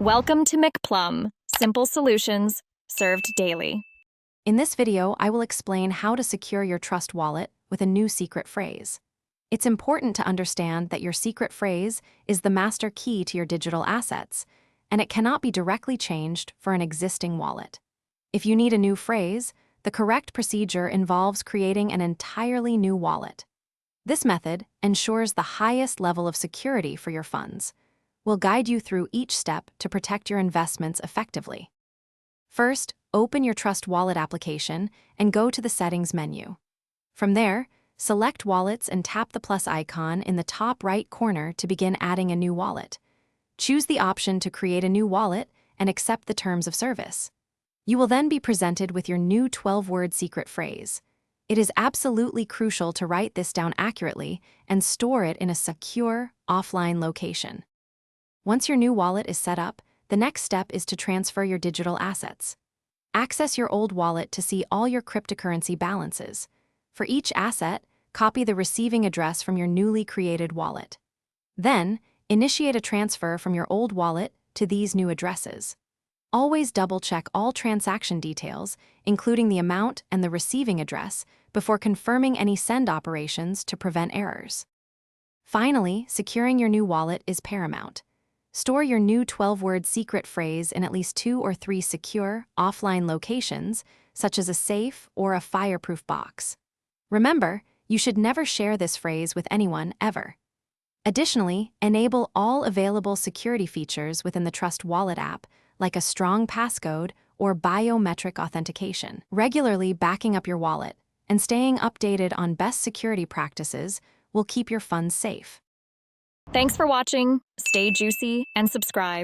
Welcome to McPlum, simple solutions served daily. In this video, I will explain how to secure your Trust wallet with a new secret phrase. It's important to understand that your secret phrase is the master key to your digital assets, and it cannot be directly changed for an existing wallet. If you need a new phrase, the correct procedure involves creating an entirely new wallet. This method ensures the highest level of security for your funds. We'll guide you through each step to protect your investments effectively. First, open your Trust Wallet application and go to the Settings menu. From there, select Wallets and tap the plus icon in the top right corner to begin adding a new wallet. Choose the option to create a new wallet and accept the terms of service. You will then be presented with your new 12-word secret phrase. It is absolutely crucial to write this down accurately and store it in a secure, offline location. Once your new wallet is set up, the next step is to transfer your digital assets. Access your old wallet to see all your cryptocurrency balances. For each asset, copy the receiving address from your newly created wallet. Then, initiate a transfer from your old wallet to these new addresses. Always double-check all transaction details, including the amount and the receiving address, before confirming any send operations to prevent errors. Finally, securing your new wallet is paramount. Store your new 12-word secret phrase in at least 2 or 3 secure, offline locations, such as a safe or a fireproof box. Remember, you should never share this phrase with anyone ever. Additionally, enable all available security features within the Trust Wallet app, like a strong passcode or biometric authentication. Regularly backing up your wallet and staying updated on best security practices will keep your funds safe. Thanks for watching. Stay juicy and subscribe.